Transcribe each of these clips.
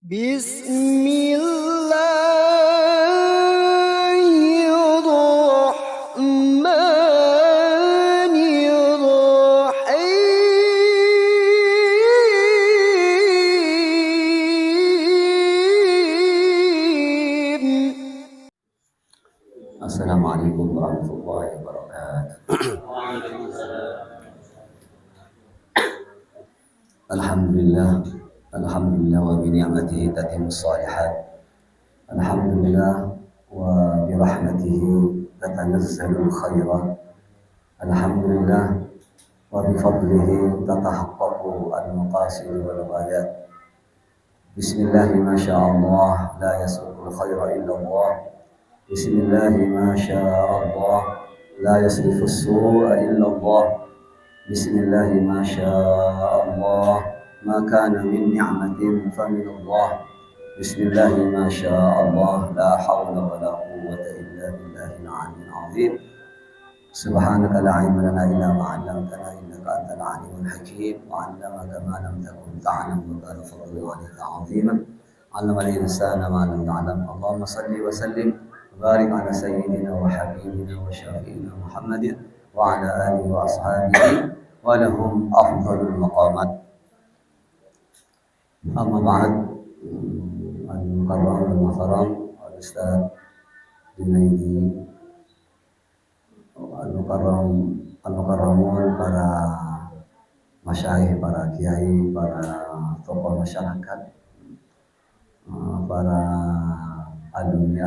Bismillahirrahmanirrahim. Assalamualaikum warahmatullahi wabarakatuh. Alhamdulillah, alhamdulillah wa bi ni'matihi tatimmus shalihat. Alhamdulillah wa bi rahmatihi tatanazzalul khairat. Alhamdulillah wa bi fadlihi tatahaqqaqu al-maqasid wal ghayat. Bismillah ma sya'allah la yasriqul khaira illa Allah. Bismillah ma sya'allah la yasrifus su'a illa Allah. Bismillah ma sya'allah ma kana min ni'matin fa min Allah. Bismillah ma sya'allah la hawla wa la quwwata illa billahil 'aliyyil 'azim. Subhanaka la 'ilma lana illa ma 'allamtana innaka antal 'alimul hakim wa 'allamaka ma lam takun ta'lam wa kana fadlu 'alayka 'aziman. 'Allama al-insana ma lam ya'lam. Allahumma shalli wa sallim wa barik 'ala sayyidina wa habibina wa syafi'ina Muhammadin wa 'ala alihi wa ashabihi wa lahum afdhalul maqamat. Amma ba'd. Al-mukarram al-muhtaram al-ustaz Junaidi, al-mukarramun, para masyayikh, para kiai, para tokoh masyarakat, para alumni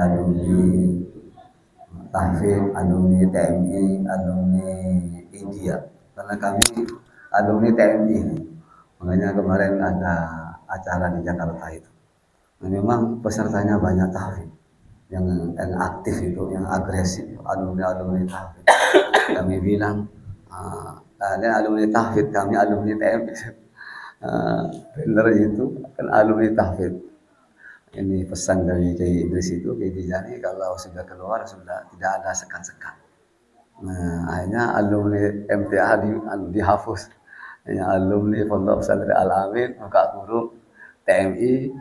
tahfidz, alumni TMI, alumni India. Karena kami alumni TMI, makanya kemarin ada acara di Jakarta itu. Nah, memang pesertanya banyak tahfidz, yang aktif itu, yang agresif, alumni tahfidz. Kami bilang, kalian alumni tahfidz, kami alumni TMI. Benar itu kan alumni tahfidz. Ini pesan dari Kiai Idris itu, Kiai Tijani, kalau sudah keluar sudah tidak ada sekat-sekat. Nah, akhirnya alumni MTA dihapus. Hanya alumni Pondok Pesantren Al-Amin, Muka Guru, TMI,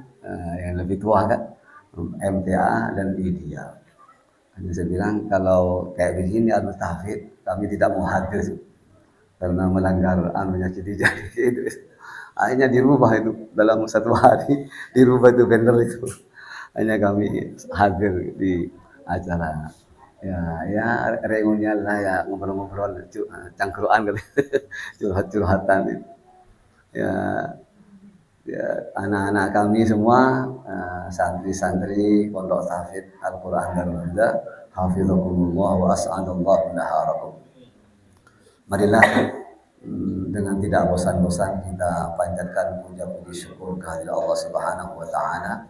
yang lebih tua kan, MTA dan IDIA. Hanya saya bilang kalau kayak begini alumni tahfidz, kami tidak mau hadir karena melanggar anunya Kiai Tijani Idris. Akhirnya dirubah itu dalam satu hari, dirubah itu banner itu. Hanya kami hadir di acara ya reunian lah, ya ngobrol-ngobrol, cangkruan gitu. Curhat-curhatan itu. Ya anak-anak kami semua, santri-santri Pondok Tahfidz Al-Qur'an Darul Huda, hafizakumullah wa as'adallahu naharakum. Marilah dengan tidak bosan-bosan kita panjatkan puja-puji syukur kehadirat Allah Subhanahu wa taala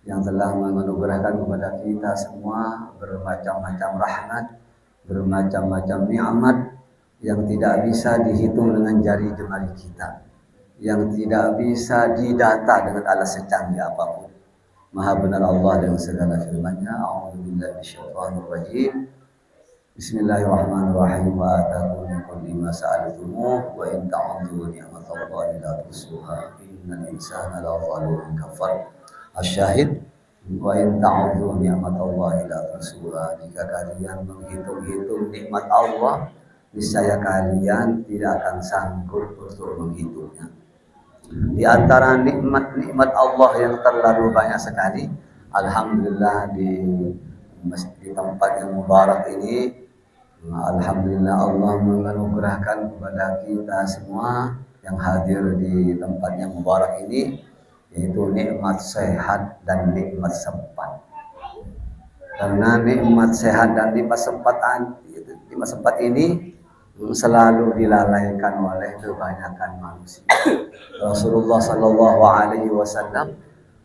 yang telah menganugerahkan kepada kita semua bermacam-macam rahmat, bermacam-macam nikmat yang tidak bisa dihitung dengan jari jemari kita, yang tidak bisa didata dengan alat secanggih apapun. Maha benar Allah dengan segala firman-Nya. A'udzubillahi minasyaitonir rajim. Bismillahirrahmanirrahim. Wa atakum min kulli ma sa'altumuh wa in ta'uddu ni'matallahi la tuhsuha innal insana la zalumun kafar. Asy-syahid, wa in ta'uddu ni'matallahi la tuhsuha. Jika kalian menghitung-hitung nikmat Allah, niscaya kalian tidak akan sanggup untuk menghitungnya. Di antara nikmat-nikmat Allah yang terlalu banyak sekali, alhamdulillah di tempat yang mubarak ini, alhamdulillah Allah menganugerahkan kepada kita semua yang hadir di tempat yang mubarak ini, yaitu nikmat sehat dan nikmat sempat. Karena nikmat sehat dan nikmat sempat ini selalu dilalaikan oleh kebanyakan manusia. Rasulullah Sallallahu Alaihi Wasallam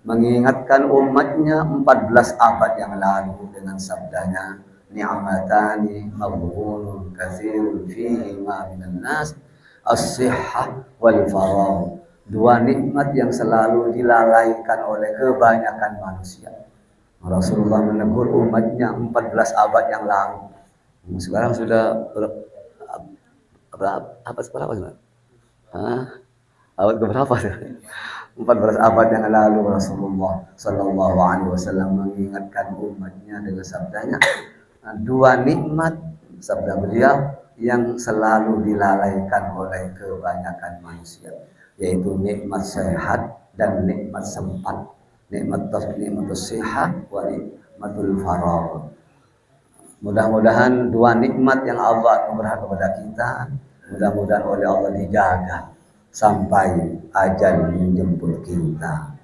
mengingatkan umatnya 14 abad yang lalu dengan sabdanya, ni'matani maghbunun katsirun fihi ma minan nas as-sihhah wal faragh. Dua nikmat yang selalu dilalaikan oleh kebanyakan manusia. Rasulullah menegur umatnya 14 abad yang lalu. Sekarang sudah berapa sekarang? Abad keberapa? 14 abad yang lalu Rasulullah Sallallahu Alaihi Wasallam mengingatkan umatnya dengan sabdanya, dua nikmat sabda beliau yang selalu dilalaikan oleh kebanyakan manusia, yaitu nikmat sehat dan nikmat sempat. Nikmatus sehat wa nikmatul faragh. Mudah-mudahan dua nikmat yang Allah anugerahkan kepada kita, mudah-mudahan oleh Allah dijaga sampai ajal menjemput kita.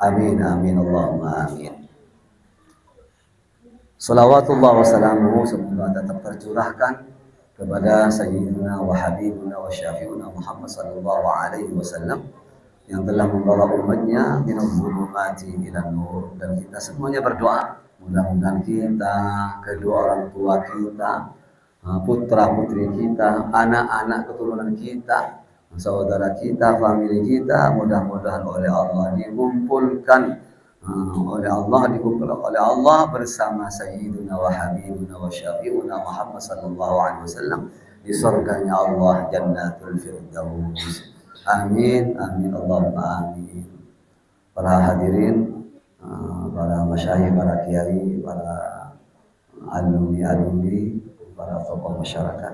Amin amin Allahumma amin. Salawatullah wassalamuhu semoga tetap tercurahkan kepada Sayyidina wa Habibuna wa Syafi'una Muhammad sallallahu alaihi wasallam yang telah membawa umatnya minaz zulumati ilan nur, dan kita semuanya berdoa mudah-mudahan kita, kedua orang tua kita, putra putri kita, anak-anak keturunan kita, saudara kita, famili kita, mudah-mudahan oleh Allah dikumpulkan oleh Allah bersama Sayyiduna wa Habibuna wa Syafi'una Muhammad sallallahu alaihi wasallam di surganya Allah Jannatul Firdaus. Amin amin Allahumma amin. Para hadirin, para masyayikh, para kiai, para alumni, para tokoh masyarakat,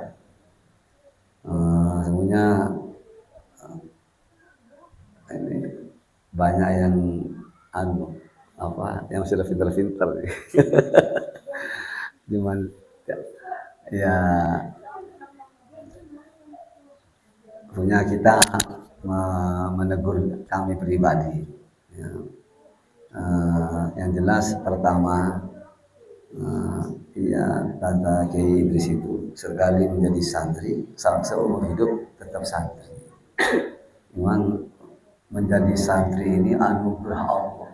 semuanya ini banyak yang yang sudah pintar-pintar cuman ya punya kita menegur kami pribadi ya. Yang jelas pertama, kata Kiai Idris itu sekali menjadi santri seumur hidup tetap santri. Memang menjadi santri ini anugerah Allah.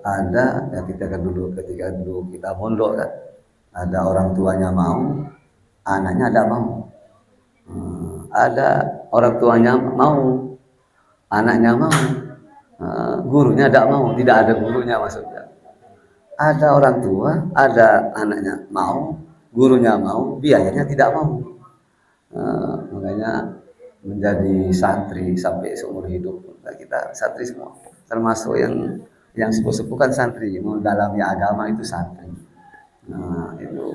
Ada ya, ketika dulu kita mondok kan, ada orang tuanya mau, anaknya tidak mau. Ada orang tuanya mau, anaknya mau, gurunya tidak mau, tidak ada gurunya maksudnya. Ada orang tua, ada anaknya mau, gurunya mau, biayanya tidak mau. Makanya menjadi santri sampai seumur hidup, kita santri semua, termasuk yang sepuh-sepuh kan santri, mendalami agama itu santri. Itu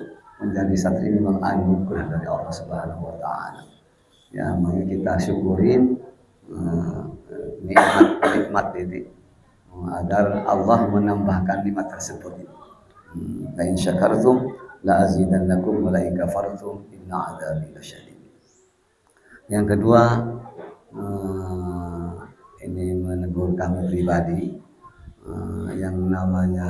menjadi santri memang anugerah dari Allah Subhanahu Wa Taala. Ya, maka kita syukurin nikmat ini agar Allah menambahkan nikmat tersebut. La in syakartum la azidannakum wa la in kafartum inna adzabi lasyadid. Yang kedua, ini menegur kami pribadi, yang namanya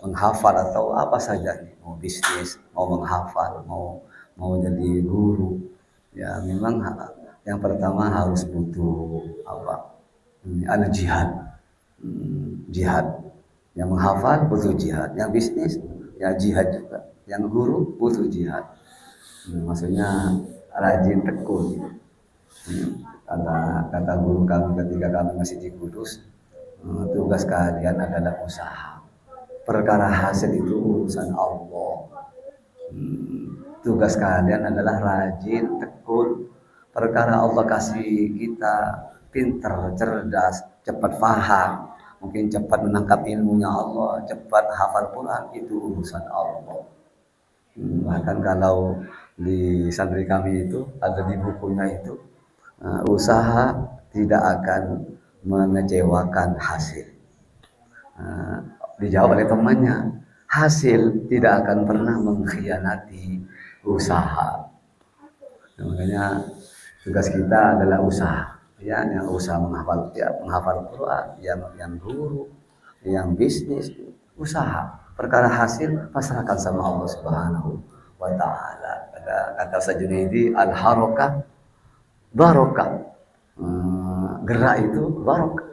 menghafal atau apa saja, mau bisnis, mau menghafal, mau jadi guru, ya memang yang pertama harus butuh ada jihad. Yang menghafal butuh jihad, yang bisnis ya jihad juga, yang guru butuh jihad. Maksudnya rajin tekun. Kata guru kami ketika kami masih di Kudus, tugas kalian adalah usaha. Perkara hasil itu urusan Allah. Tugas kalian adalah rajin tekun. Perkara Allah kasih kita pintar, cerdas, cepat paham, mungkin cepat menangkap ilmunya Allah, cepat hafal Quran, itu urusan Allah. Bahkan kalau di santri kami itu ada di bukunya itu, usaha tidak akan mengecewakan hasil. Dijawab oleh temannya, hasil tidak akan pernah mengkhianati usaha. Makanya tugas kita adalah usaha, ya, yang usaha menghafal Quran, yang guru, yang bisnis, usaha. Perkara hasil pasrahkan sama Allah Subhanahu Wa Taala. Kata Sajunaidi, al-harakah barokah. Gerak itu barokah.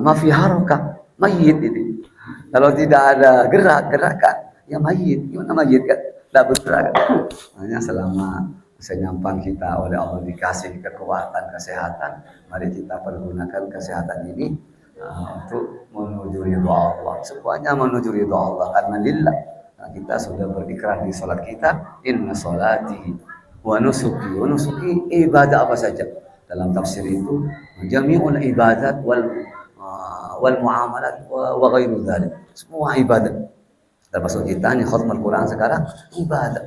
Mafi harakah mayit itu. Kalau tidak ada gerakan, ya mayit. Gimana mayit kan? Tidak bergerak. Hanya selama senyampang kita oleh Allah dikasih kekuatan, kesehatan, mari kita pergunakan kesehatan ini untuk menuju ridha Allah. Semuanya menuju ridha Allah karena lillah. Kita sudah berikrar di salat kita, inna salati wa nusuki ibadah apa saja. Dalam tafsir itu jami'ul ibadat wal muamalat wa ghairu dzalik. Semua ibadat. Termasuk kita nih khatmul Quran sekarang ibadah.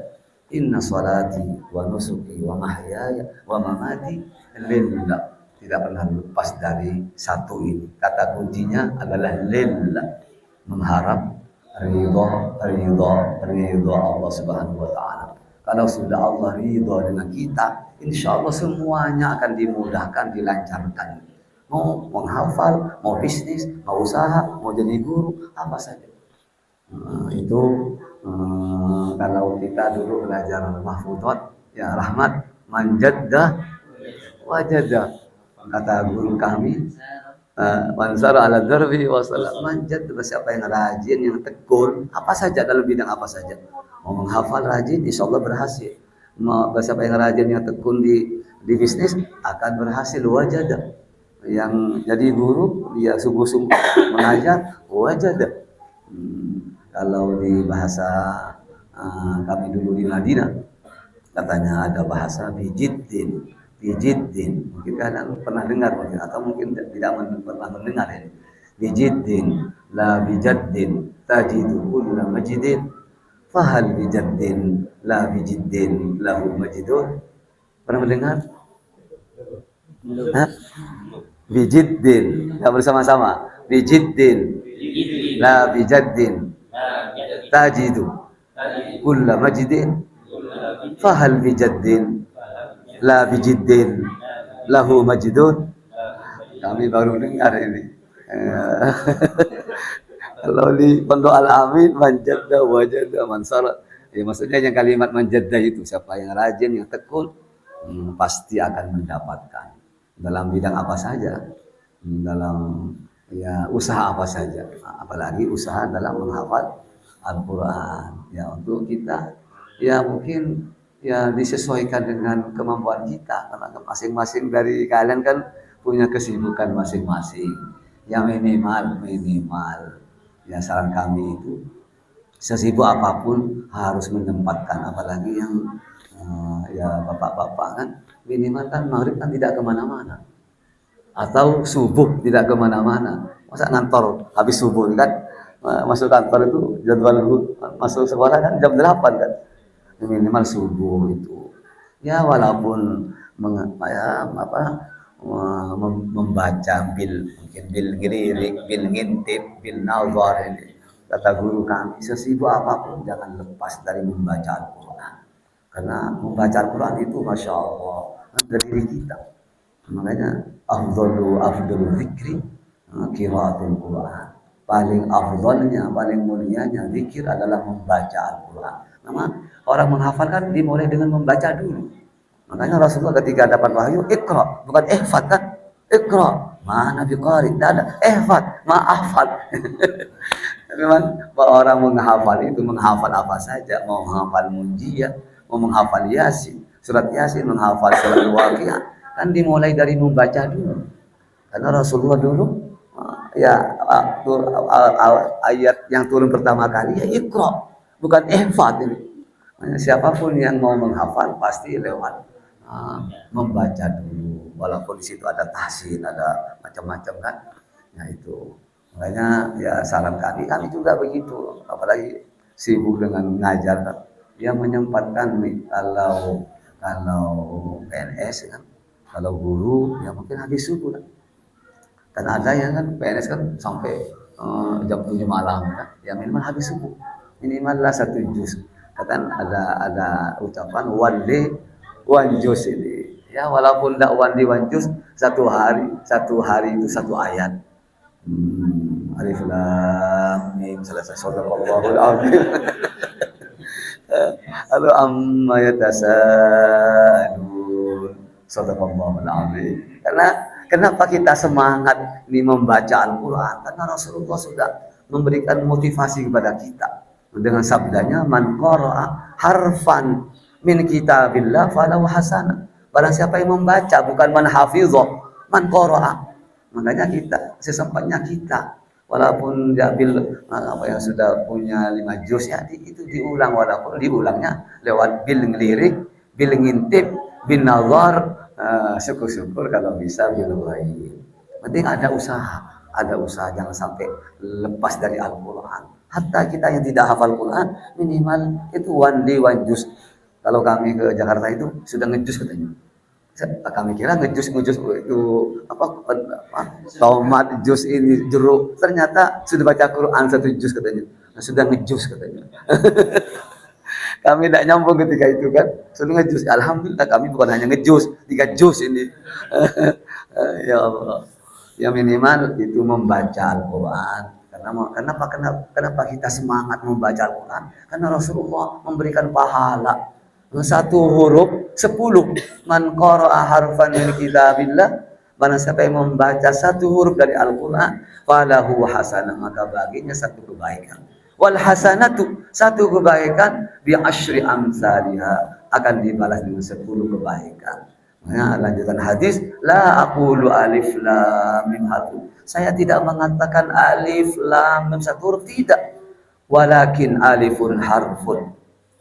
Inna salati wa nusuki wa mahyaya wa mamati lillah. Tidak pernah lepas dari satu ini. Kata kuncinya adalah lillah. Mengharap ridho Allah Subhanahu wa taala. Kalau sudah Allah ridho dengan kita, insya Allah semuanya akan dimudahkan, dilancarkan. Mau menghafal, mau bisnis, mau usaha, mau jadi guru, apa saja. Itu kalau kita dulu belajar mahfudhat, ya rahmat manjaddah wajadah. Kata guru kami, mansara ala darbi wasallam manjad, siapa yang rajin, yang tekun, apa saja dalam bidang apa saja. Mau menghafal rajin, insya Allah berhasil. Mau siapa yang rajin, yang tekun di bisnis akan berhasil wajadah. Yang jadi guru dia sungguh-sungguh mengajar wajadah. Kalau di bahasa kami dulu di Madinah, katanya ada bahasa bijiddin. Mungkin kalian pernah dengar mungkin, atau mungkin tidak pernah mendengar ini. Bijiddin la bijaddin tajidu kulla majidin fahal bijaddin la bijiddin lahu majidun. Pernah mendengar? Bijiddin, ya bersama-sama. Bijiddin la bijaddin tajidu kulla majidin fahal bijaddin la bijiddin lahu majidun. Kami baru dengar ini. Kalau di Pondok Al-Amin manjadda wajadda mansara. Ya, maksudnya yang kalimat manjadda itu siapa yang rajin, yang tekun, pasti akan mendapatkan dalam bidang apa saja, dalam ya usaha apa saja, apalagi usaha dalam menghafal Al-Quran. Ya untuk kita ya mungkin ya disesuaikan dengan kemampuan kita, karena masing-masing dari kalian kan punya kesibukan masing-masing. Yang minimal ya saran kami itu sesibuk apapun harus menyempatkan, apalagi yang ya bapak-bapak kan minimal kan maghrib kan tidak kemana-mana, atau subuh tidak kemana-mana. Masa ngantor habis subuh kan, masuk kantor itu jadwal masuk sekolah kan jam 8 kan, minimal subuh itu. Ya walaupun membaca mungkin bil ngiririk, bil ngintip, bil nazar ini. Kata guru kami, sesibuk apapun jangan lepas dari membaca Al-Quran. Karena membaca Al-Quran itu Masya Allah dari diri kita. Makanya afdalu zikri qiraatul Quran. Paling afdalnya, paling mulianya zikir adalah membaca Al-Quran. Memang orang menghafalkan dimulai dengan membaca dulu. Makanya Rasulullah ketika dapat wahyu, ikra, bukan ihfad kan? Ikra, mana biqari, tidak ada ihfad, ma'ahfad. Memang orang menghafal itu menghafal apa saja, mau menghafal munjiyah, mau menghafal Yasin, surat Yasin, menghafal surat Al-Waqiah, kan dimulai dari membaca dulu. Karena Rasulullah dulu ya ayat yang turun pertama kali ya ikra, bukan ihfad ini. Siapapun yang mau menghafal pasti lewat membaca dulu, walaupun di situ ada tahsin, ada macam-macam kan. Nah itu makanya ya saran kami juga begitu, apalagi sibuk dengan mengajar kan. Ya menyempatkan nih, kalau PNS kan, kalau guru ya mungkin habis subuh kan. Dan ada yang kan PNS kan sampai jam 7 malam kan, ya minimal habis subuh, minimal lah 1 juz. Kan ada ucapan one day one juz ini. Ya walaupun tidak one day one juz, satu hari itu 1 ayat. Alif lam mim selesai. Shadaqallahul azim. Halo amma yatasalun. Shadaqallahul azim. Karena kenapa kita semangat ini membaca Al-Quran? Karena Rasulullah sudah memberikan motivasi kepada kita dengan sabdanya, man qara'a harfan min kitabillah falahu hasanah. Barang siapa yang membaca, bukan man hafizah, man qara'a. Makanya kita sesempatnya kita walaupun diambil apa yang sudah punya 5 juz ya itu diulang, walaupun diulangnya lewat bil ngelirik, bil ngintip, bin nazar, Syukur-syukur kalau bisa bil ghaib. Penting ada usaha jangan sampai lepas dari Al-Quran. Hatta kita yang tidak hafal Quran, minimal itu one day one juz. Kalau kami ke Jakarta itu sudah ngejus katanya. Kami kira ngejus itu apa tomat jus ini jeruk, ternyata sudah baca Quran satu jus katanya. Sudah ngejus katanya. Kami tidak nyambung ketika itu kan, sudah ngejus. Alhamdulillah kami bukan hanya ngejus, 3 jus ini. Ya Allah. Ya minimal itu membaca Al-Quran. Kenapa kita semangat membaca Al-Quran? Karena Rasulullah memberikan pahala. Satu huruf 10. Man qara'a harfan min kitabillah, barang siapa yang membaca satu huruf dari Al-Quran, falahu hasanah, maka baginya satu kebaikan. Wal hasanatu, satu kebaikan, bi asyri amsalha, akan dibalas dengan 10 kebaikan. Nah, lanjutan hadis, la aqulu alif lam mim harf. Saya tidak mengatakan alif lam mim satu huruf, tidak. Walakin alifun harfun.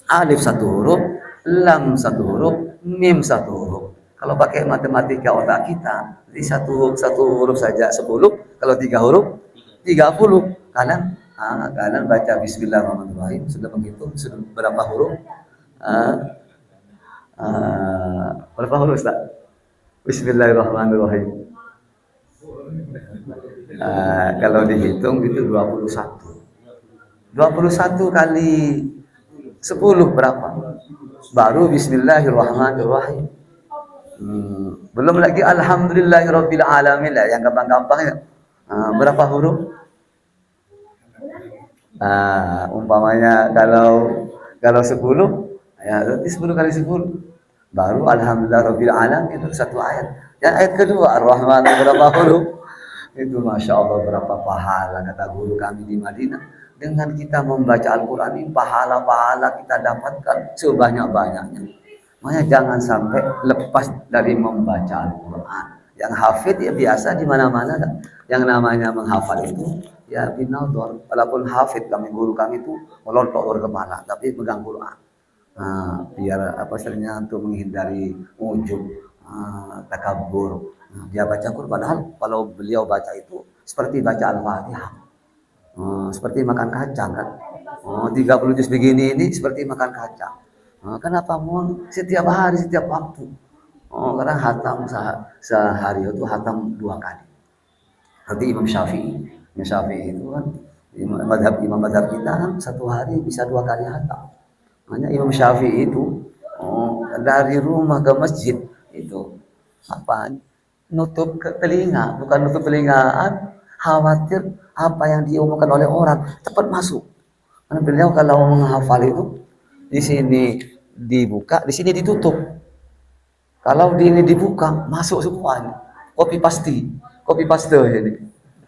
Alif satu huruf, lam satu huruf, mim satu huruf. Kalau pakai matematika otak kita, di satu huruf saja 10, kalau 3 huruf 30. Kalian baca bismillahirrahmanirrahim, sudah menghitung sudah berapa huruf? Berapa huruf Ustaz? Bismillahirrahmanirrahim. Kalau dihitung itu 21. 21 kali 10 berapa? Baru bismillahirrahmanirrahim. Belum lagi alhamdulillahirabbil alamin lah, yang gampang-gampang ya. Berapa huruf? Umpamanya kalau 10, ya berarti 10 kali 10. Baru alhamdulillahirabbil alamin itu satu ayat. Yang ayat kedua Ar-Rahman berapa huruf? Itu Masya Allah berapa pahala, kata guru kami di Madinah. Dengan kita membaca Al-Quran ini, pahala-pahala kita dapatkan sebanyak-banyaknya. Makanya jangan sampai lepas dari membaca Al-Quran. Yang hafid ya biasa di mana-mana kan. Yang namanya menghafal itu ya binador. Walaupun hafid kami, guru kami itu melontok luar kepala, tapi pegang Quran. Biar apa istilahnya, untuk menghindari ujub, takabur. Dia baca Quran, padahal kalau beliau baca itu seperti baca Al-Fatihah. Seperti makan kacang kan. 30 juz begini ini seperti makan kacang. Kenapa mau setiap hari, setiap waktu? Karena hatam sehari itu hatam 2 kali. Berarti Imam Syafi'i itu kan imam madhab kita kan satu hari bisa 2 kali hatam. Makanya Imam Syafi'i itu dari rumah ke masjid itu apa? Nutup telinga, bukan nutup telingaan, khawatir apa yang diomongkan oleh orang cepat masuk. Karena beliau kalau menghafal itu di sini dibuka, di sini ditutup. Kalau di ini dibuka, masuk semua. Copy paste ini.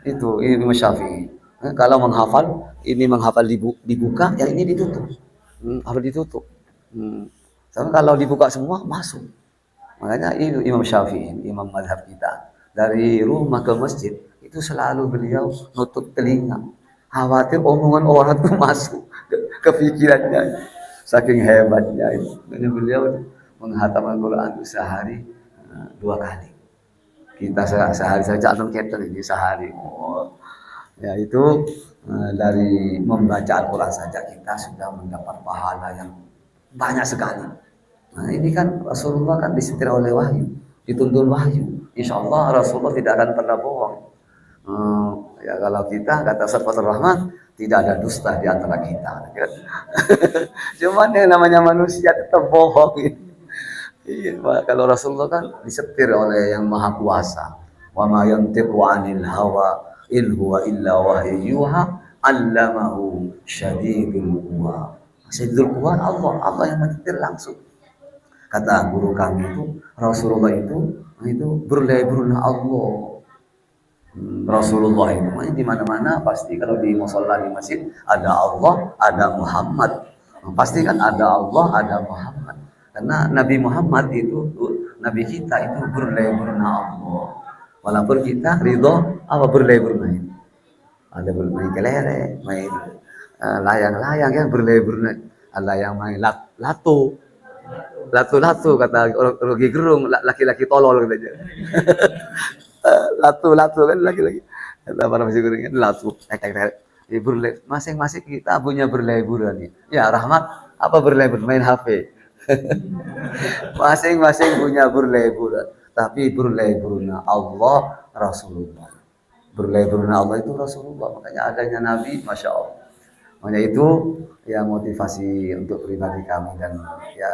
Itu Imam Syafi'i. Kalau menghafal, ini menghafal dibuka, yang ini ditutup. Harus ditutup. Tapi kalau dibuka semua masuk. Makanya itu Imam Syafi'i, imam mazhab kita. Dari rumah ke masjid itu selalu beliau nutup telinga. Khawatir omongan orang itu masuk ke pikirannya. Saking hebatnya itu. Makanya beliau menghatam Al-Quran itu sehari 2 kali. Kita sehari saja antum keten ini sehari. Ya itu dari membaca Al-Quran saja kita sudah mendapat pahala yang banyak sekali. Nah ini kan Rasulullah kan disetir oleh wahyu, dituntun wahyu. Insya Allah Rasulullah tidak akan pernah bohong. Ya kalau kita kata Safatul Rahman, tidak ada dusta di antara kita. Cuman yang namanya manusia tetap bohong. Iya, kalau Rasulullah kan disetir oleh yang maha kuasa. Wa ma yantiqu 'anil hawa in huwa illa wahyuha 'allamahu syadidul quwa. Syadidul quwa Allah yang menyetir langsung. Kata guru kami itu Rasulullah itu berlebih Allah. Rasulullah itu makanya di mana-mana pasti kalau di musholla di masjid ada Allah, ada Muhammad. Pasti kan ada Allah, ada Muhammad. Karena Nabi Muhammad itu Nabi kita itu berlebih Allah. Walaupun kita ridho apa berlebih main. Ada bermain kelereng, main layang-layang yang berlebih. Ada yang main lato. Latu-latu kata Rogi Gerung, laki-laki tolol katanya. Latu-latu kan laki-laki. Kata para masih Gerung, latu. Masing-masing kita punya berliburan. Ya Rahmat, apa berlibur? Main HP. Masing-masing punya berliburan. Tapi berliburnya Allah Rasulullah. Berliburnya Allah itu Rasulullah. Makanya adanya Nabi, Masya Allah. Makanya itu ya motivasi untuk pribadi kami dan ya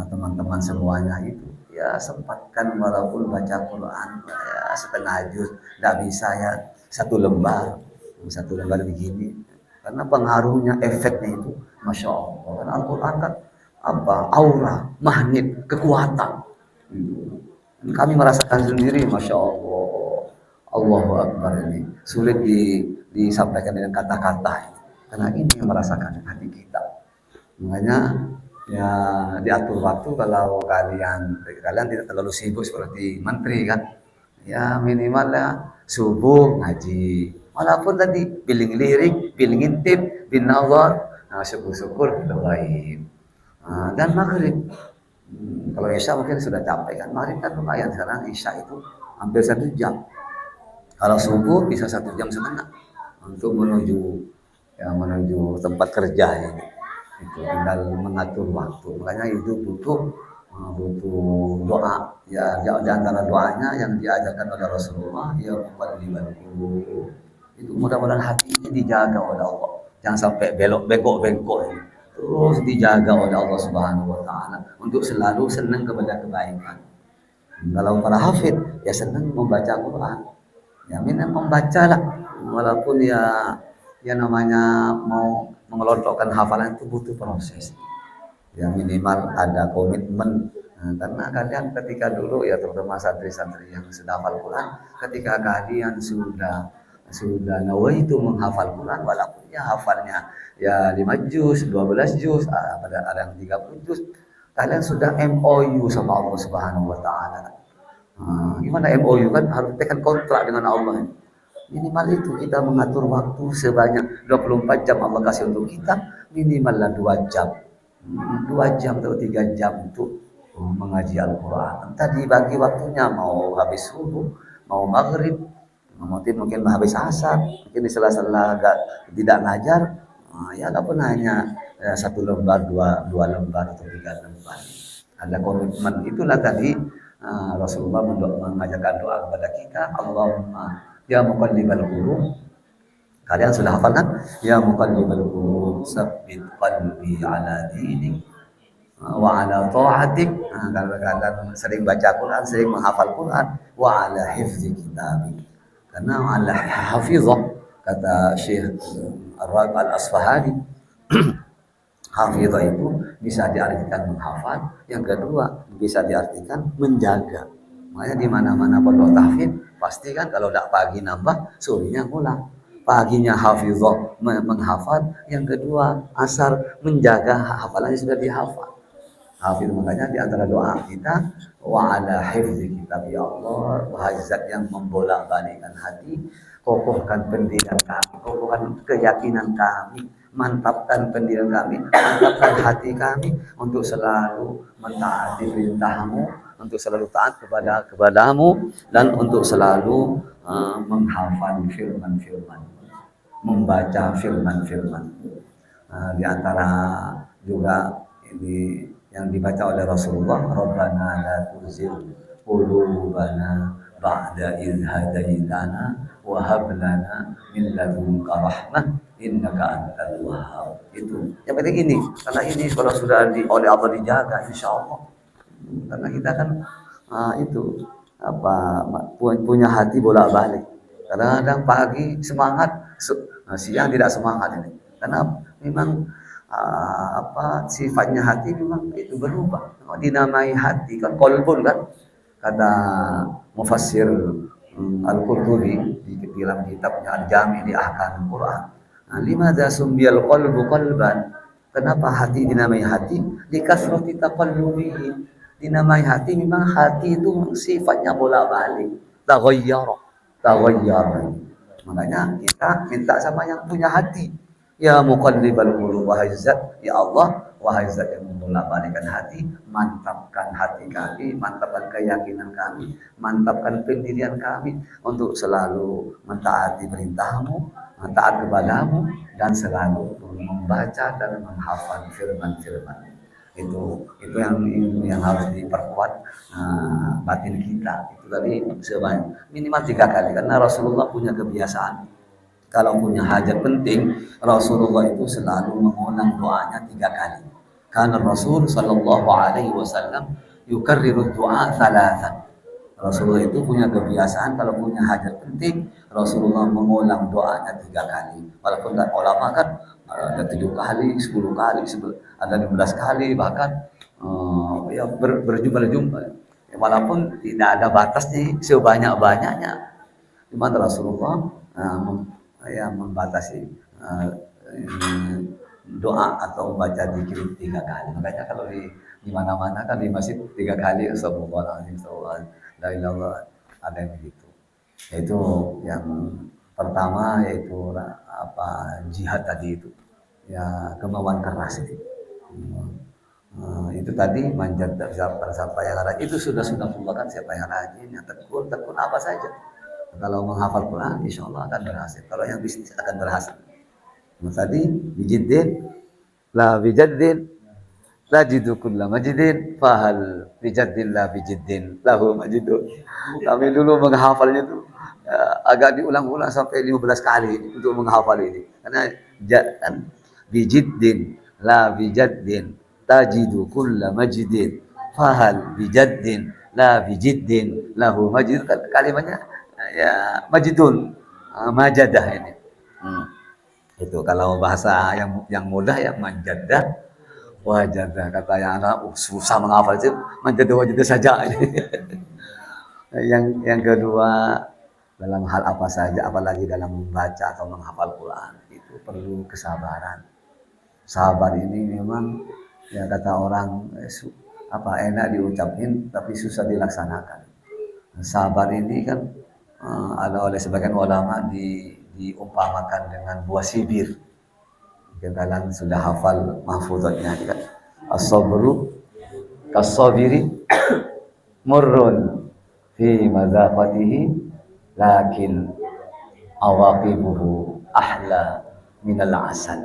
teman-teman semuanya itu ya sempatkan walaupun baca Quran ya setengah juz, tidak bisa ya satu lembar begini karena pengaruhnya efeknya itu Masya Allah. Karena Al-Quran kan apa aura magnet kekuatan kami merasakan sendiri Masya Allah. Allahu Akbar, ini sulit disampaikan dengan kata-kata karena ini yang merasakan hati kita. Makanya ya diatur waktu kalau kalian tidak terlalu sibuk seperti menteri kan. Ya minimal ya subuh ngaji. Walaupun tadi biling lirik, biling intip, bin nazar, nah syukur-syukur kita baik. Nah, dan maghrib. Kalau Isya mungkin sudah capek kan. Maghrib kan lumayan, sekarang Isya itu hampir 1 jam. Kalau subuh bisa 1,5 jam untuk menuju tempat kerja ini. Itu tinggal mengatur waktu. Makanya itu butuh doa. Ya di antara doanya yang diajarkan oleh Rasulullah ya muqallibal qulub. Itu mudah-mudahan hati ini dijaga oleh Allah. Jangan sampai bengkok ini. Terus dijaga oleh Allah Subhanahu wa taala untuk selalu senang kepada kebaikan. Kalau para hafid ya senang membaca Quran. Ya minimal membacalah walaupun ya namanya mau mengelompokkan hafalan itu butuh proses. Ya minimal ada komitmen. Nah, karena kalian ketika dulu ya terutama santri-santri yang sudah hafal Quran, ketika kalian sudah nawaitu menghafal Quran walaupun ya hafalnya ya 5 juz, 12 juz, ada yang 30 juz, kalian sudah MOU sama Allah Subhanahu wa taala. Gimana MOU kan harus tekan kontrak dengan Allah. Minimal itu kita mengatur waktu sebanyak 24 jam Allah kasih untuk kita, minimallah 2 jam. 2 jam atau 3 jam untuk mengaji Al-Quran. Entah dibagi waktunya, mau habis subuh, mau maghrib, mungkin habis asar, mungkin di sela-sela tidak ngajar, ya apapun hanya 1 lembar, 2 lembar atau 3 lembar. Ada komitmen, itulah tadi Rasulullah mengajarkan doa kepada kita, Allahumma ya muqallibal qulub. Kalian sudah hafal kan? Ya muqallibal qulub, tsabbit qalbi ala dinik wa ala ta'atik. Kalau kalian sering baca Quran, sering menghafal Quran, wa ala hifzi kitabik. Karena ala hafizah kata Syekh Ar-Rabi Al-Asfahani, hafizah itu bisa diartikan menghafal, yang kedua bisa diartikan menjaga. Makanya di mana-mana pondok tahfidz pasti kan kalau tidak pagi nambah, sorenya ngulang. Paginya hafizah menghafal, yang kedua asar menjaga hafalannya sudah dihafal. Hafizah, makanya di antara doa kita wa ala hifzi kitab, ya Allah, wahai zat yang membolak-balikkan hati, kokohkan pendirian kami, kokohkan keyakinan kami, mantapkan pendirian kami, mantapkan hati kami untuk selalu mentaati perintahmu, untuk selalu taat kepadamu, dan untuk selalu menghafal firman-firman, membaca firman-firman. Di antara juga ini yang dibaca oleh Rasulullah, Rabbana la tuzigh qulubana ba'da idh hadaitana wa hab lana min ladunka rahmah innaka antal wahhab. Itu yang penting ini, karena ini kalau sudah oleh Allah dijaga insyaallah. Karena kita kan itu punya hati bolak-balik. Kadang-kadang pagi semangat, siang tidak semangat ini. Karena memang sifatnya hati memang itu berubah. Dinamai hati kan qalbun kan, kata mufassir Al-Qurtubi di dalam kitabnya Al-Jami' di Ahkamul Quran. Limadza sumbiyal qalbu qalban? Kenapa hati dinamai hati? Likasrati taqallubihi. Dinamai hati, memang hati itu sifatnya bolak-balik, taghayyara. Makanya kita minta sama yang punya hati. Ya muqallibal qulub, wahai zat, ya Allah, wahai zat yang membolak-balikkan hati, mantapkan hati kami, mantapkan keyakinan kami, mantapkan pendirian kami untuk selalu mentaati perintahmu, taat kepadamu, dan selalu membaca dan menghafal firman-firman. Itu yang harus diperkuat batin kita. Itu tadi sebanyak minimal 3 kali, karena Rasulullah punya kebiasaan kalau punya hajat penting, Rasulullah itu selalu mengulang doanya 3 kali. Karena Rasul Sallallahu Alaihi Wasallam yukarriru doa thalathan. Rasulullah itu punya kebiasaan kalau punya hajat penting, Rasulullah mengulang doanya 3 kali. Walaupun ulama kan ada 7 kali, 10 kali, ada 15 kali, bahkan ya berjumlah-jumlah. Walaupun tidak ada batasnya, sebanyak-banyaknya. Cuma Rasulullah membatasi doa atau membaca zikir 3 kali. Makanya kalau di mana-mana kan di masjid 3 kali astagfirullahaladzim, la ilaha, ada yang begitu. Yaitu yang pertama, yaitu jihad tadi itu, ya kemauan keras itu. Itu tadi manjat siapa yang rajin, itu sudah kan siapa yang rajin, yang tekun apa saja. Kalau menghafal Quran, insya Allah akan berhasil. Kalau yang bisnis akan berhasil. Nah, tadi bijiddin, la bijaddin, la jidu kulla majidin, fahal bijaddin la bijiddin, lahu majidun. Kami dulu menghafalnya itu agak diulang-ulang sampai 15 kali untuk menghafal ini. Karena kan bijiddin, la bijaddin, tajidu kulla majidin, fahal bijaddin, la bijiddin, lahu majidun. Kalimatnya ya majidun, majadah ini. Itu kalau bahasa yang mudah ya majadah, wajadah. Kata yang anak susah menghafal itu majadah wajadah saja. yang kedua, dalam hal apa saja, apalagi dalam membaca atau menghafal Quran, itu perlu kesabaran. Sabar ini memang ya kata orang enak diucapin tapi susah dilaksanakan. Sabar ini kan ada oleh sebagian ulama diumpamakan dengan buah sibir. Mungkin kalian sudah hafal mahfuzatnya kan. As-sabru kas-sabiri murrun fi mazaqatihi lakin awaqibuhu ahla minal asal.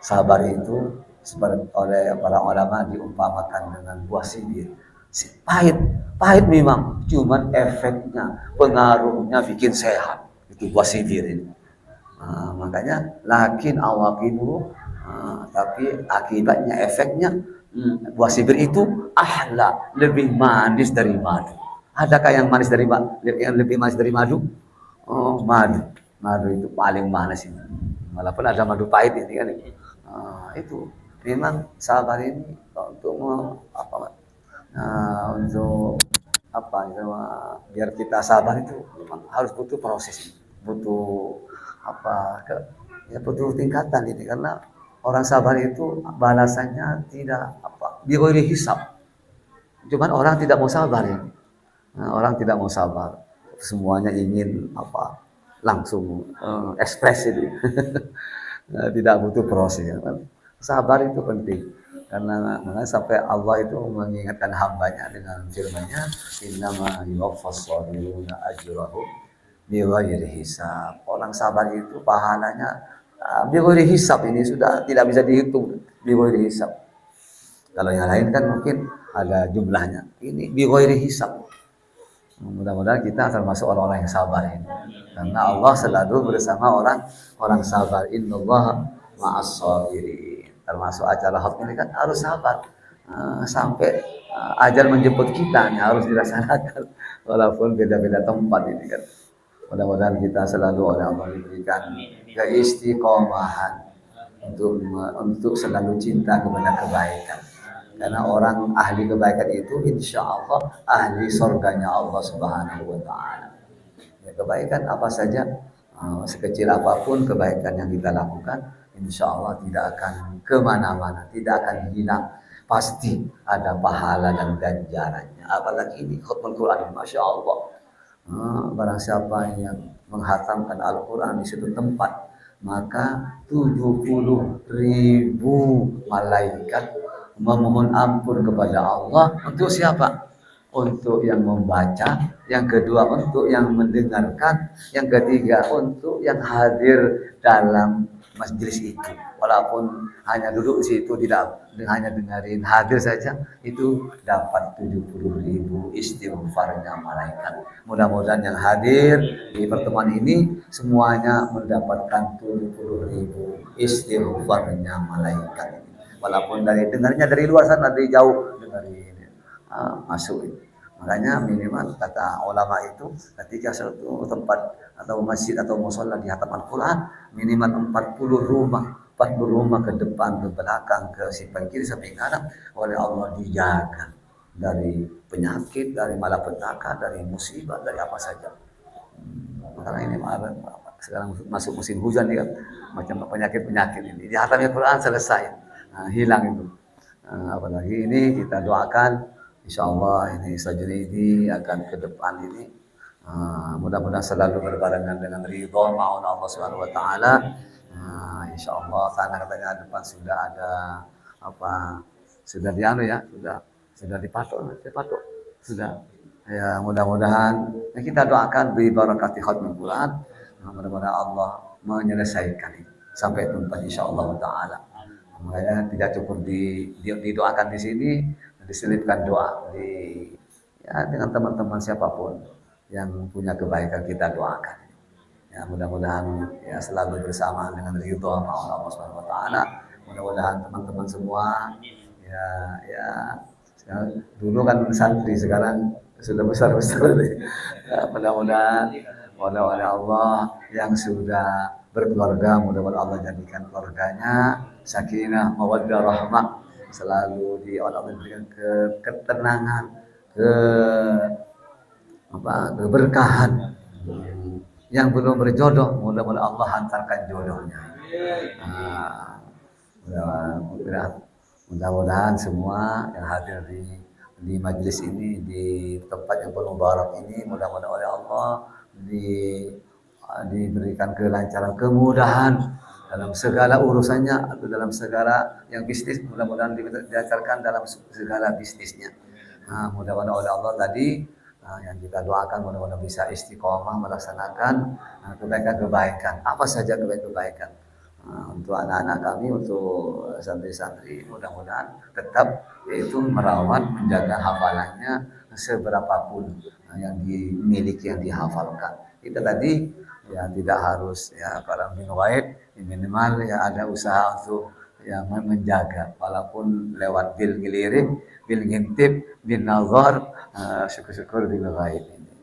Sabar itu seperti oleh para ulama diumpamakan dengan buah sibir. Pahit memang, cuman efeknya, pengaruhnya bikin sehat. Itu buah sibir ini. Makanya lakin awaqibu, tapi akibatnya, efeknya, buah sibir itu ahla, lebih manis dari madu. Adakah yang manis dari yang lebih manis dari madu? Oh, madu. Madu itu paling manis ini. Walaupun ada madu pahit ini kan. Itu memang sabar ini untuk biar kita sabar itu memang harus butuh proses, butuh butuh tingkatan ini, karena orang sabar itu balasannya tidak bighairi hisab. Cuman orang tidak mau sabar ya. Orang tidak mau sabar, semuanya ingin langsung ekspresi ini. Tidak butuh proses ya. Sabar itu penting. Karena sampai Allah itu mengingatkan hambanya dengan firman-Nya, innama yuwaffas sabiruna ajrahum bighairi hisab. Orang sabar itu pahalanya bighairi hisab, ini sudah tidak bisa dihitung bighairi hisab. Kalau yang lain kan mungkin ada jumlahnya. Ini bighairi hisab. Mudah-mudahan kita termasuk orang-orang yang sabar ini. Karena Allah selalu bersama orang sabar. Innallaha ma'as sabirin. Termasuk acara hot ini kan harus sabar sampai ajal menjemput kita, harus dilaksanakan walaupun beda-beda tempat ini kan. Mudah-mudahan kita selalu oleh Allah diberikan keistiqomahan untuk selalu cinta kepada kebaikan. Karena orang ahli kebaikan itu insya Allah ahli surganya Allah Subhanahu wa Ta'ala. Ya, kebaikan apa saja, sekecil apapun kebaikan yang kita lakukan, insya Allah tidak akan kemana-mana, tidak akan hilang. Pasti ada pahala dan ganjarannya. Apalagi ini khutbah Quran, Masya Allah. Barang siapa yang menghatamkan Al-Quran di suatu tempat, maka 70.000 malaikat memohon ampun kepada Allah. Untuk siapa? Untuk yang membaca, yang kedua untuk yang mendengarkan, yang ketiga untuk yang hadir dalam majelis itu. Walaupun hanya duduk di situ, tidak hanya dengerin, hadir saja, itu dapat 70.000 istighfarnya malaikat. Mudah-mudahan yang hadir di pertemuan ini semuanya mendapatkan 70.000 istighfarnya malaikat. Walaupun dari dengarnya dari luar sana, dari jauh dengerin, masuk. Makanya minimal kata ulama itu ketika suatu tempat atau masjid atau musola dihatam Al-Quran, minimal 40 rumah ke depan, ke belakang, ke samping kiri, samping kanan oleh Allah dijaga dari penyakit, dari malapetaka, dari musibah, dari apa saja. Karena ini sekarang masuk musim hujan nih kan, macam penyakit-penyakit ini dihatam Al-Quran selesai, hilang itu. Apalagi ini kita doakan insya Allah ini Sajunidi akan ke depan ini mudah-mudahan selalu berbarengan dengan ridho ma'un Allah Subhanahu wa taala. Insya Allah karena katanya depan sudah ada apa, sudah dianu ya, sudah dipatok sudah ya. Mudah-mudahan ya, kita doakan bi barakati khatmul Quran, mudah-mudahan Allah menyelesaikan ini sampai tuntas insya Allah taala. Makanya tidak cukup didoakan di sini, diselipkan doa ya, dengan teman-teman siapapun yang punya kebaikan kita doakan. Ya, mudah-mudahan ya selalu bersama dengan ridho Allah Subhanahu wa taala. Mudah-mudahan teman-teman semua ya sekarang, dulu kan santri, sekarang sudah besar-besar. Ya, mudah-mudahan oleh Allah yang sudah berkeluarga, mudah-mudahan Allah jadikan keluarganya sakinah, mawaddah, rahmah, selalu Allah berikan ketenangan, keberkahan. Yang belum berjodoh, mudah-mudahan Allah hantarkan jodohnya. Mudah-mudahan semua yang hadir di majelis ini, di tempat yang penuh barak ini, mudah-mudahan oleh Allah diberikan kelancaran, kemudahan dalam segala urusannya atau dalam segala yang bisnis, mudah-mudahan dilancarkan dalam segala bisnisnya. Mudah-mudahan oleh Allah tadi yang kita doakan mudah-mudahan bisa istiqomah melaksanakan kebaikan-kebaikan, apa saja kebaikan-kebaikan. Untuk anak-anak kami, untuk santri-santri, mudah-mudahan tetap yaitu merawat, menjaga hafalannya seberapapun yang dimiliki, yang dihafalkan. Kita tadi ya tidak harus ya kalau min ghaib, minimal ya ada usaha untuk ya menjaga, walaupun lewat bil ngilirik, bil ngintip, bil nazar, syukur-syukur bil ghaib ini.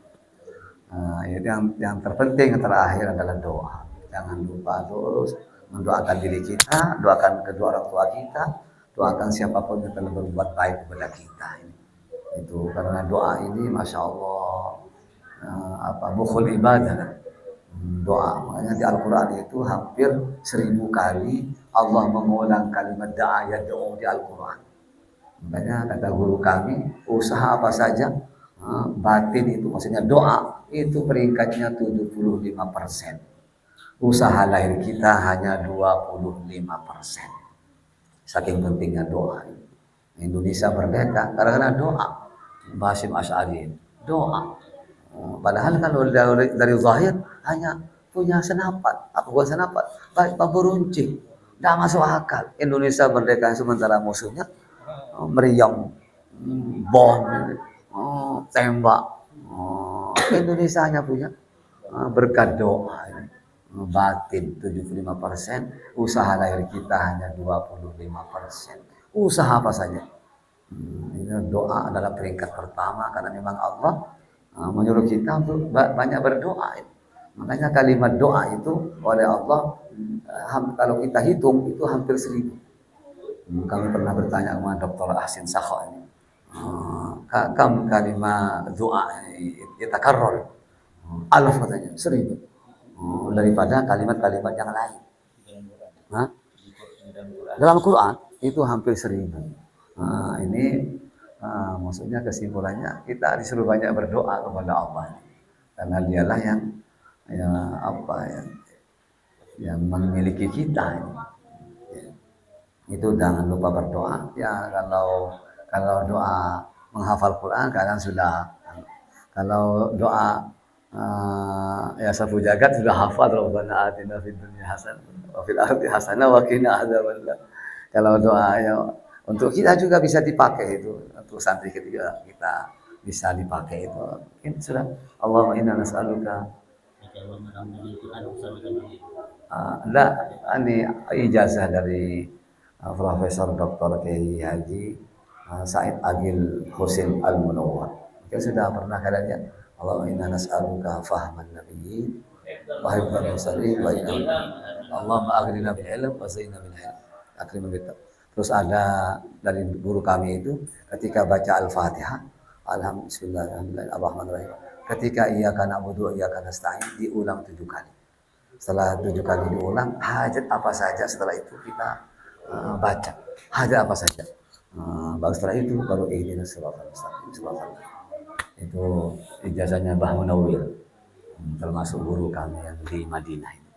Yang terpenting, yang terakhir adalah doa. Jangan lupa terus mendoakan diri kita, doakan kedua orang tua kita, doakan siapapun yang telah berbuat baik kepada kita ini. Itu karena doa ini masya Allah bukhul ibadah, doa. Makanya di Al-Quran itu hampir 1000 kali Allah mengulang kalimat doa ya doa di Al-Quran. Makanya kata guru kami, usaha apa saja batin itu, maksudnya doa itu peringkatnya 75%. Usaha lahir kita hanya 25%. Saking pentingnya doa. Indonesia merdeka karena doa. Basim Asy'ari doa. Padahal kalau dari zahir hanya punya senapan, apa bukan senapan, baik bambu runcing, tidak masuk akal. Indonesia merdeka sementara musuhnya meriam, bom, tembak. Indonesia hanya punya berkat doa. Batin 75%, usaha lahir kita hanya 25%. Usaha apa saja. Ini doa adalah peringkat pertama karena memang Allah menyuruh kita untuk banyak berdoa. Makanya kalimat doa itu oleh Allah kalau kita hitung itu hampir 1000. Kami pernah bertanya kepada Dr. Ahsin Sakho ini, kam kalimat doa yatakarrar, alaf katanya 1000. Daripada kalimat-kalimat yang lain. Dalam Quran itu hampir 1000. Ini maksudnya kesimpulannya kita disuruh banyak berdoa kepada Allah karena dialah yang yang memiliki kita. Itu jangan lupa berdoa. Ya kalau doa menghafal Quran kalian sudah, kalau doa ya sapu jagat sudah hafal, Rabbana atina fid dunya hasanah wa fil akhirati hasanah wa qina adzabannar. Kalau doa ya untuk kita juga bisa dipakai itu, untuk santri ketiga kita bisa dipakai itu. Ini sudah Allahumma inna nas'aluka. Enggak, ini ijazah dari Profesor Dr. Kiai Haji Said Agil Husin Al-Munawwar. Mungkin sudah pernah kalian lihat. Allahumma inna nas'aluka fahman nabiyyin wa hifdzal mursalin wa inna Allahumma aghnina bil ilm wa zayyinna bil ilm. Akrimna bit. Terus ada dari guru kami itu ketika baca Al-Fatihah, Bismillahirrahmanirrahim. Ketika iyyaka na'budu wa iyyaka nasta'in diulang 7 kali. Setelah 7 kali diulang, hajat apa saja setelah itu kita baca. Hajat apa saja. Baru setelah itu baru ihdinas siratal mustaqim. Itu ijazahnya Mbah Munawwir, termasuk guru kami yang di Madinah ini.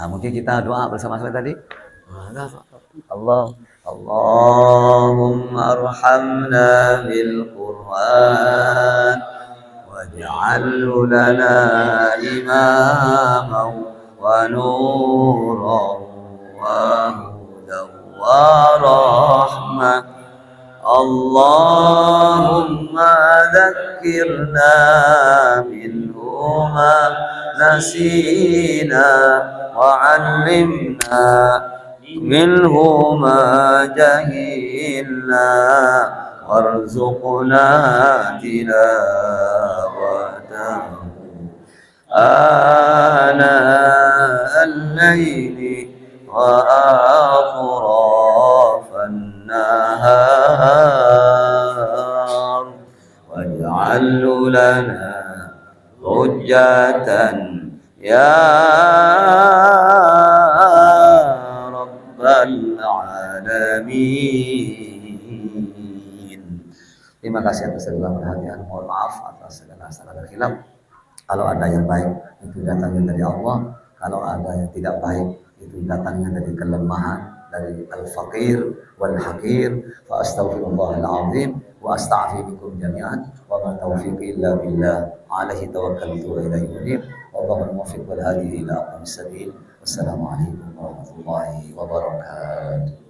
Nah, mungkin kita doa bersama-sama tadi. Allahumma arhamna bil Qur'an waj'alhu lana imaman wa nuran wa hudan wa rahmah. Allahumma dhakkirna minhu ma nasina wa 'allimna minhu ma jahilna warzuqna tilawatahu ana al-layli wa atrafan النهار واجعل لنا حجة يا رب العالمين. Terima kasih atas segala perhatian. Mohon maaf atas segala salah dan khilaf. Kalau ada yang baik itu datangnya dari Allah, kalau ada yang tidak baik itu datangnya dari kelemahan, dari al-faqir wal hakir. Fa astaghfirullahal azim wa astaghfiru bikum jami'an wa ma taufiqi illa billah alaihi tawakkaltu wa ilaihi unib. Wallahul muwaffiq wal hadi ila aqwamis sabil. Wassalamu alaikum warahmatullahi wabarakatuh.